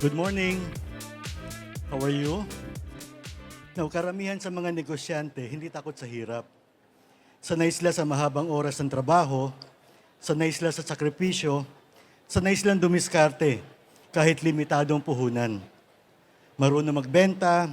Good morning. How are you? Now, karamihan sa mga negosyante, hindi takot sa hirap. Sanay sila sa mahabang oras ng trabaho, sanay sila sa sakripisyo, sanay silang dumiskarte kahit limitadong puhunan. Marunong magbenta,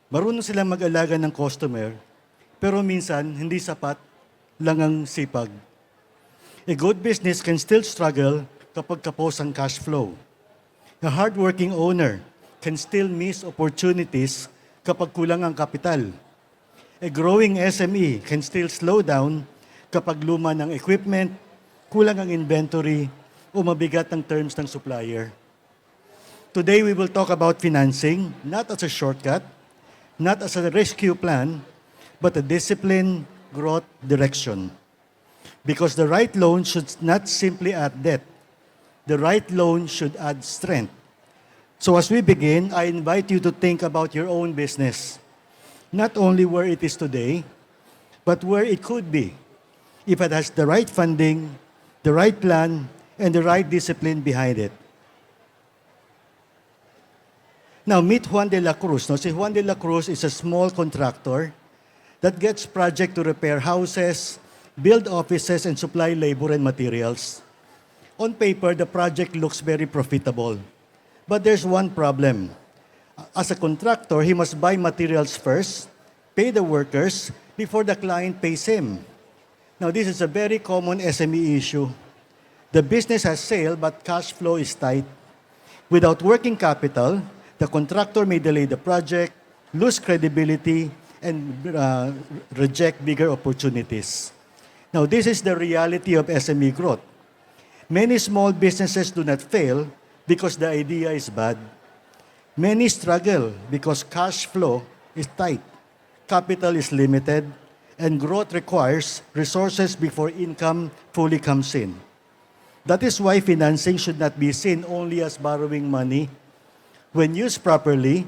marunong silang mag-alaga ng customer, pero minsan hindi sapat lang ang sipag. A good business can still struggle kapag kapos ang cash flow. A hardworking owner can still miss opportunities kapag kulang ang kapital. A growing SME can still slow down kapag luma ng equipment, kulang ang inventory, o mabigat ang terms ng supplier. Today, we will talk about financing, not as a shortcut, not as a rescue plan, but a disciplined growth direction. Because the right loan should not simply add debt. The right loan should add strength. So as we begin, I invite you to think about your own business. Not only where it is today, but where it could be if it has the right funding, the right plan, and the right discipline behind it. Now, meet Juan Dela Cruz. Now, si Juan Dela Cruz is a small contractor that gets project to repair houses, build offices, and supply labor and materials. On paper, the project looks very profitable. But there's one problem. As a contractor, he must buy materials first, pay the workers, before the client pays him. Now, this is a very common SME issue. The business has sale, but cash flow is tight. Without working capital, the contractor may delay the project, lose credibility, and reject bigger opportunities. Now, this is the reality of SME growth. Many small businesses do not fail because the idea is bad. Many struggle because cash flow is tight, capital is limited, and growth requires resources before income fully comes in. That is why financing should not be seen only as borrowing money. When used properly,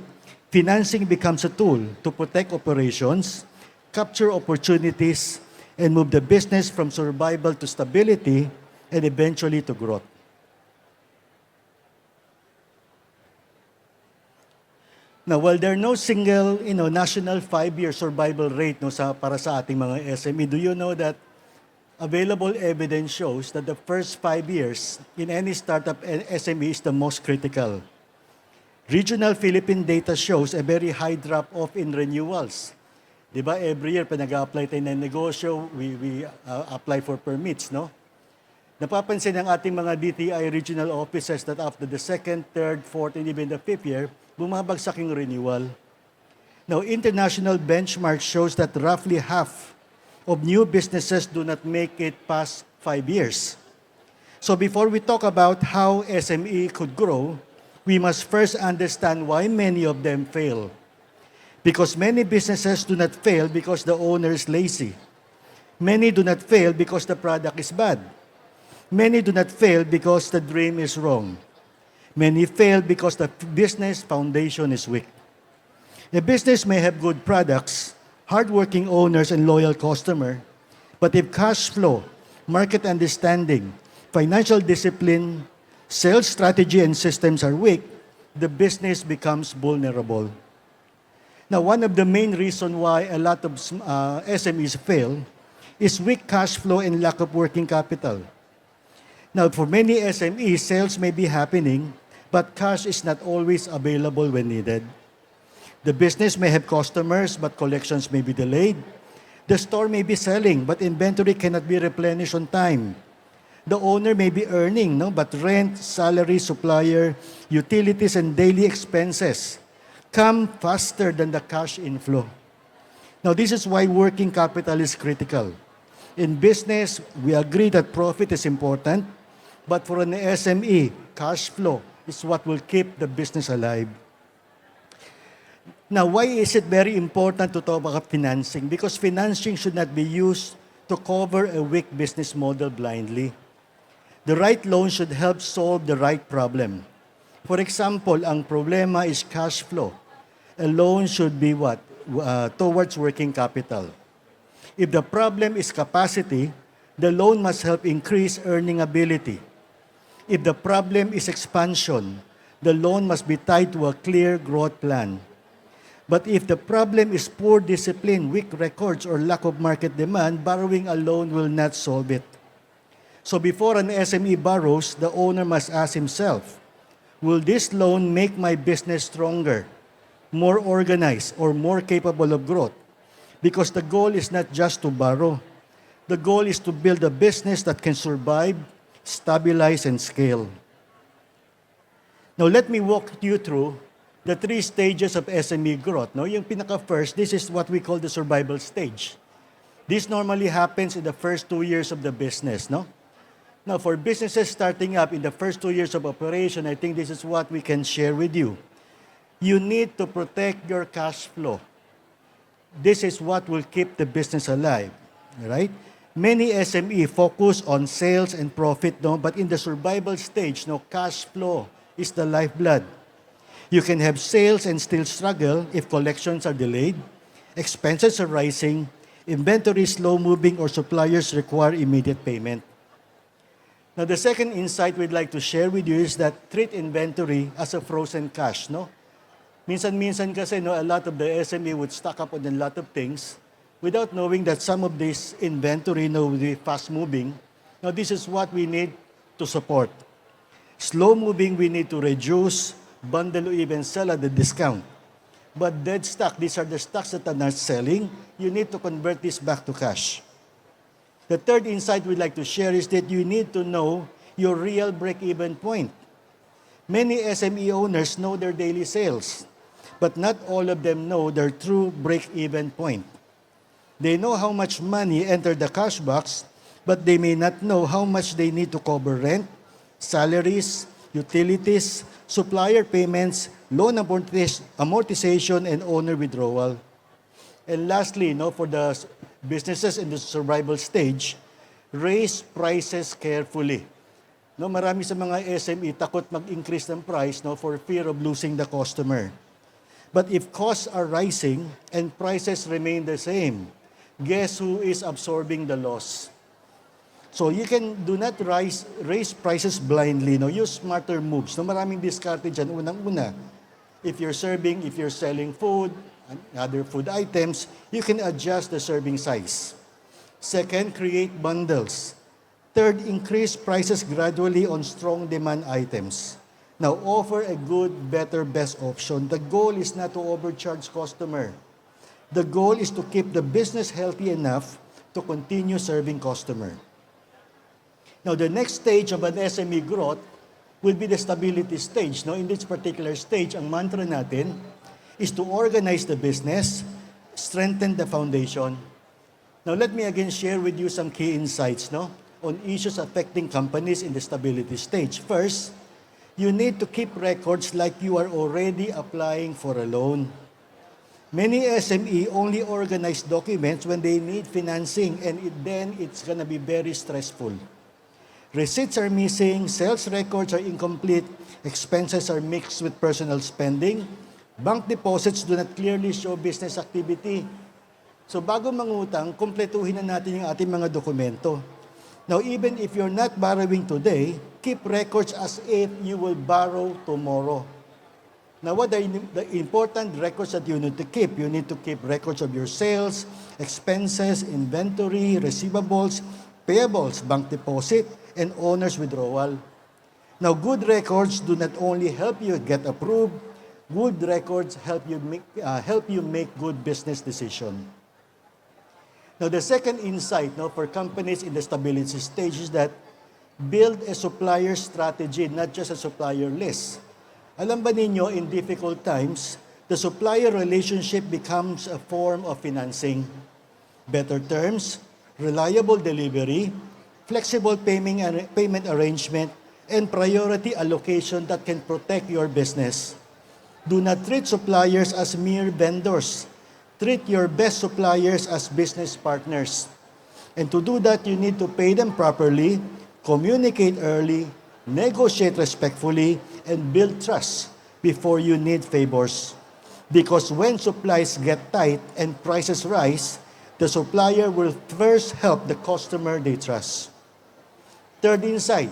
financing becomes a tool to protect operations, capture opportunities, and move the business from survival to stability and eventually to growth. Now, while there are no single, national 5-year survival rate para sa ating mga SME, do you know that available evidence shows that the first 5 years in any startup SME is the most critical? Regional Philippine data shows a very high drop-off in renewals. Diba, every year, pag nag-apply tayo ng negosyo, we apply for permits, no? Napapansin ng ating mga DTI regional offices that after the second, third, fourth, and even the 5th year, bumabagsak yung renewal. Now, international benchmark shows that roughly half of new businesses do not make it past 5 years. So before we talk about how SME could grow, we must first understand why many of them fail. Because many businesses do not fail because the owner is lazy. Many do not fail because the product is bad. Many do not fail because the dream is wrong. Many fail because the business foundation is weak. A business may have good products, hardworking owners, and loyal customer, but if cash flow, market understanding, financial discipline, sales strategy, and systems are weak, the business becomes vulnerable. Now, one of the main reasons why a lot of SMEs fail is weak cash flow and lack of working capital. Now, for many SMEs, sales may be happening, but cash is not always available when needed. The business may have customers, but collections may be delayed. The store may be selling, but inventory cannot be replenished on time. The owner may be earning, but rent, salary, supplier, utilities, and daily expenses come faster than the cash inflow. Now, this is why working capital is critical. In business, we agree that profit is important, but for an SME, cash flow is what will keep the business alive. Now, why is it very important to talk about financing? Because financing should not be used to cover a weak business model blindly. The right loan should help solve the right problem. For example, ang problema is cash flow. A loan should be what? Towards working capital. If the problem is capacity, the loan must help increase earning ability. If the problem is expansion, The loan must be tied to a clear growth plan. But if the problem is poor discipline, weak records, or lack of market demand, borrowing a loan will not solve it. So before an SME borrows, the owner must ask himself, will this loan make my business stronger, more organized, or more capable of growth? Because the goal is not just to borrow. The goal is to build a business that can survive, stabilize, and scale. Now, let me walk you through the 3 stages of SME growth. No? Yung pinaka-first, this is what we call the survival stage. This normally happens in the first 2 years of the business. No? Now, for businesses starting up in the first 2 years of operation, I think this is what we can share with you. You need to protect your cash flow. This is what will keep the business alive. Right? Many SME focus on sales and profit, no? But in the survival stage, no, cash flow is the lifeblood. You can have sales and still struggle if collections are delayed, expenses are rising, inventory is slow-moving, or suppliers require immediate payment. Now, the second insight we'd like to share with you is that treat inventory as a frozen cash. No? Minsan-minsan kasi no, a lot of the SME would stock up on a lot of things, without knowing that some of this inventory will be fast-moving. Now, this is what we need to support. Slow-moving, we need to reduce, bundle, or even sell at a discount. But dead stock, these are the stocks that are not selling. You need to convert this back to cash. The third insight we'd like to share is that you need to know your real break-even point. Many SME owners know their daily sales, but not all of them know their true break-even point. They know how much money entered the cash box, but they may not know how much they need to cover rent, salaries, utilities, supplier payments, loan amortization, and owner withdrawal. And lastly, for the businesses in the survival stage, raise prices carefully. Marami sa mga SME takot mag-increase ng price for fear of losing the customer. But if costs are rising and prices remain the same, guess who is absorbing the loss? So you do not raise prices blindly. Use smarter moves. Maraming diskarte dyan. Unang-una, if you're selling food and other food items, you can adjust the serving size. Second, create bundles. Third, increase prices gradually on strong demand items. Now, offer a good, better, best option. The goal is not to overcharge customer. The goal is to keep the business healthy enough to continue serving customer. Now, the next stage of an SME growth will be the stability stage. In this particular stage, ang mantra natin is to organize the business, strengthen the foundation. Now, let me again share with you some key insights on issues affecting companies in the stability stage. First, you need to keep records like you are already applying for a loan. Many SME only organize documents when they need financing, and then it's going to be very stressful. Receipts are missing, sales records are incomplete, expenses are mixed with personal spending, bank deposits do not clearly show business activity. So bago mangutang, kumpletuhin na natin yung ating mga dokumento. Now, even if you're not borrowing today, keep records as if you will borrow tomorrow. Now, what are the important records that you need to keep? You need to keep records of your sales, expenses, inventory, receivables, payables, bank deposit, and owner's withdrawal. Now, good records do not only help you get approved, good records help you make good business decision. Now, the second insight for companies in the stability stage is that build a supplier strategy, not just a supplier list. Alam ba ninyo, in difficult times, the supplier relationship becomes a form of financing. Better terms, reliable delivery, flexible payment arrangement, and priority allocation that can protect your business. Do not treat suppliers as mere vendors. Treat your best suppliers as business partners. And to do that, you need to pay them properly, communicate early, negotiate respectfully, and build trust before you need favors. Because when supplies get tight and prices rise, the supplier will first help the customer they trust. Third insight,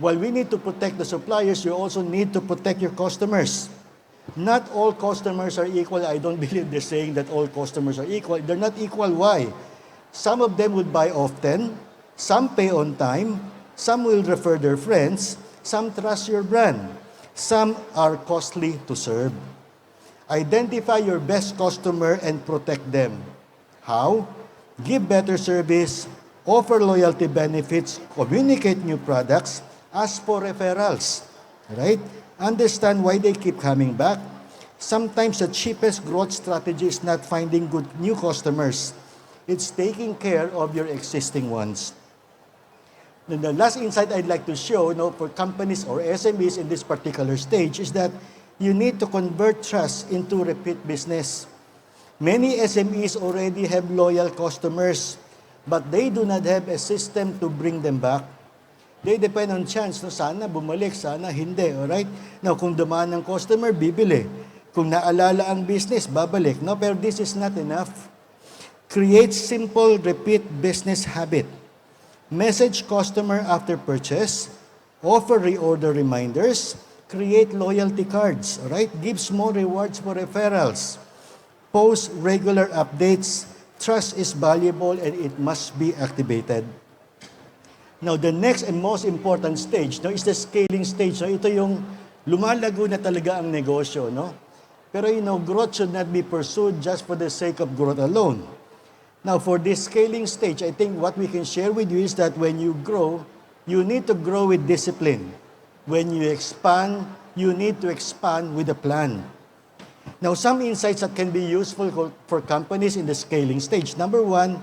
While we need to protect the suppliers, you also need to protect your customers. Not all customers are equal. I don't believe they're saying that all customers are equal. They're not equal. Why? Some of them would buy often, some pay on time, some will refer their friends, some trust your brand, some are costly to serve. Identify your best customer and protect them. How? Give better service, offer loyalty benefits, communicate new products, ask for referrals. Right? Understand why they keep coming back. Sometimes the cheapest growth strategy is not finding good new customers. It's taking care of your existing ones. And the last insight I'd like to show for companies or SMEs in this particular stage is that you need to convert trust into repeat business. Many SMEs already have loyal customers, but they do not have a system to bring them back. They depend on chance. Sana bumalik, sana hindi. Alright? Now, kung dumaan ng customer, bibili. Kung naalala ang business, babalik. No, pero this is not enough. Create simple repeat business habit. Message customer after purchase. Offer reorder reminders. Create loyalty cards, right? Give small rewards for referrals. Post regular updates. Trust is valuable and it must be activated. Now, the next and most important stage is the scaling stage. Ito yung lumalago na talaga ang negosyo. Pero growth should not be pursued just for the sake of growth alone. Now, for this scaling stage, I think what we can share with you is that when you grow, you need to grow with discipline. When you expand, you need to expand with a plan. Now, some insights that can be useful for companies in the scaling stage. Number one,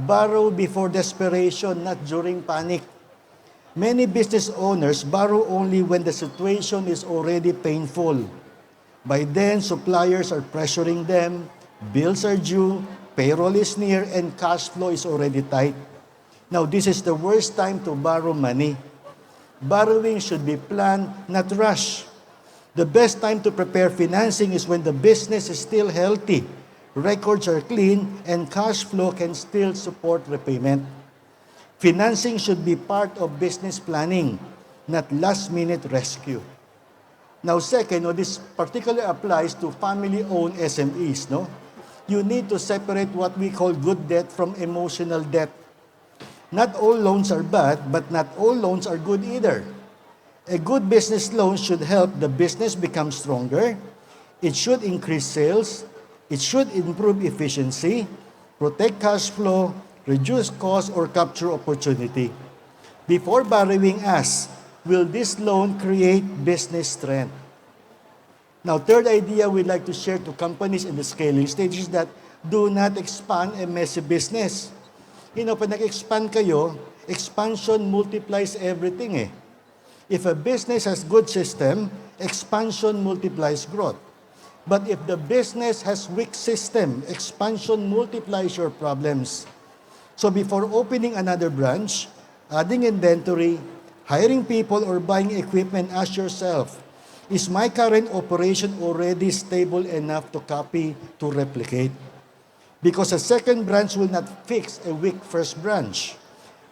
borrow before desperation, not during panic. Many business owners borrow only when the situation is already painful. By then, suppliers are pressuring them, bills are due, payroll is near, and cash flow is already tight. Now, this is the worst time to borrow money. Borrowing should be planned, not rushed. The best time to prepare financing is when the business is still healthy, records are clean, and cash flow can still support repayment. Financing should be part of business planning, not last-minute rescue. Now, second, this particularly applies to family-owned SMEs. You need to separate what we call good debt from emotional debt. Not all loans are bad, but not all loans are good either. A good business loan should help the business become stronger. It should increase sales. It should improve efficiency, protect cash flow, reduce costs, or capture opportunity. Before borrowing, ask, will this loan create business strength? Now, third idea we'd like to share to companies in the scaling stage is that do not expand a messy business. Pag nag-expand kayo, expansion multiplies everything. If a business has good system, expansion multiplies growth. But if the business has weak system, expansion multiplies your problems. So before opening another branch, adding inventory, hiring people, or buying equipment, ask yourself, is my current operation already stable enough to copy, to replicate? Because a second branch will not fix a weak first branch.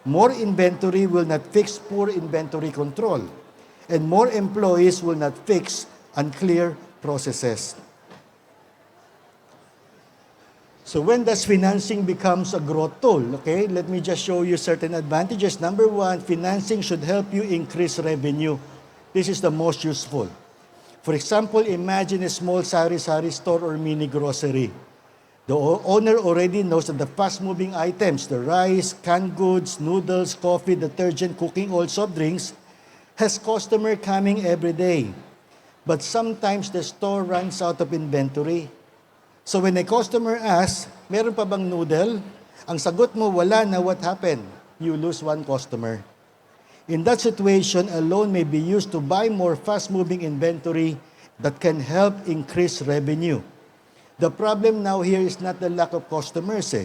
More inventory will not fix poor inventory control. And more employees will not fix unclear processes. So when does financing becomes a growth tool? Okay, let me just show you certain advantages. Number one, financing should help you increase revenue. This is the most useful. For example, imagine a small sari-sari store or mini grocery. The owner already knows that the fast-moving items, the rice, canned goods, noodles, coffee, detergent, cooking oil, soft drinks, has customer coming every day. But sometimes the store runs out of inventory. So when a customer asks, meron pa bang noodle? Ang sagot mo, wala na, what happened? You lose one customer. In that situation, a loan may be used to buy more fast-moving inventory that can help increase revenue. The problem now here is not the lack of customers.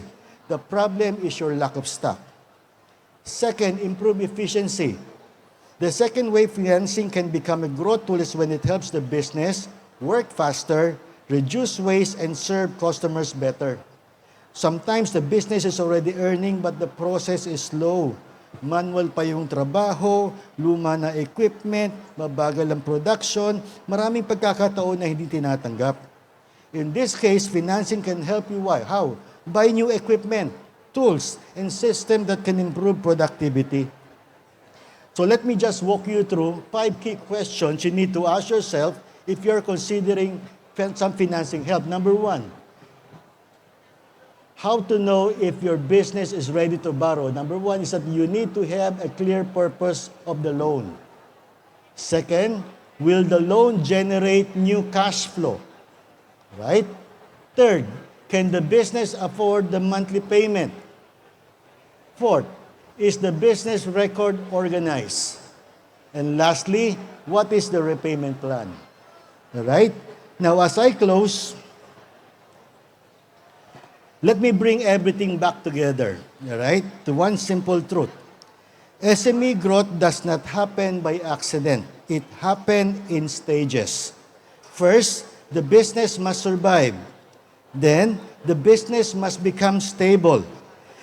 The problem is your lack of stock. Second, improve efficiency. The second way financing can become a growth tool is when it helps the business work faster, reduce waste, and serve customers better. Sometimes the business is already earning, but the process is slow. Manual pa yung trabaho, luma na equipment, mabagal ang production, maraming pagkakataon na hindi tinatanggap. In this case, financing can help you. Why? How? Buy new equipment, tools, and systems that can improve productivity. So let me just walk you through 5 key questions you need to ask yourself if you're considering some financing help. Number 1, how to know if your business is ready to borrow. Number 1 is that you need to have a clear purpose of the loan. Second, will the loan generate new cash flow? Right? Third, can the business afford the monthly payment? Fourth, is the business record organized? And lastly, what is the repayment plan? All right? Now, as I close, let me bring everything back together, all right, to one simple truth. SME growth does not happen by accident. It happens in stages. First, the business must survive. Then, the business must become stable.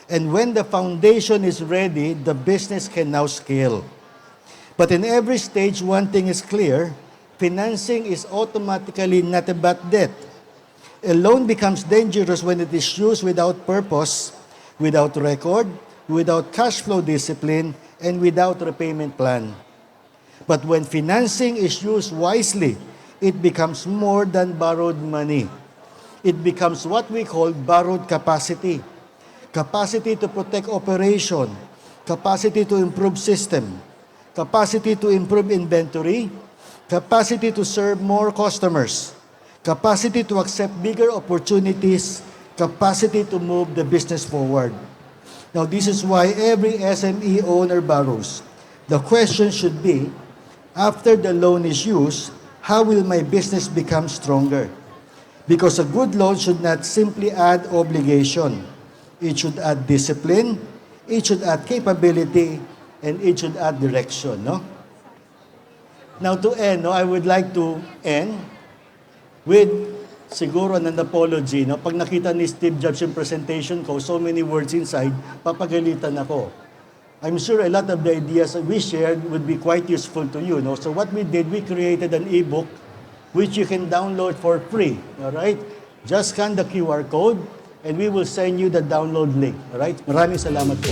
And when the foundation is ready, the business can now scale. But in every stage, one thing is clear: financing is automatically not about debt. A loan becomes dangerous when it is used without purpose, without record, without cash flow discipline, and without repayment plan. But when financing is used wisely, it becomes more than borrowed money. It becomes what we call borrowed capacity. Capacity to protect operation, capacity to improve system, capacity to improve inventory, capacity to serve more customers, capacity to accept bigger opportunities, capacity to move the business forward. Now, this is why every SME owner borrows. The question should be, after the loan is used, how will my business become stronger? Because a good loan should not simply add obligation. It should add discipline, it should add capability, and it should add direction, no? Now, to end, I would like to end with siguro an apology. Pag nakita ni Steve Jobs yung presentation ko, so many words inside, papagalitan ako. I'm sure a lot of the ideas that we shared would be quite useful to you. So what we did, we created an ebook which you can download for free. All right? Just scan the QR code and we will send you the download link. All right? Maraming salamat po.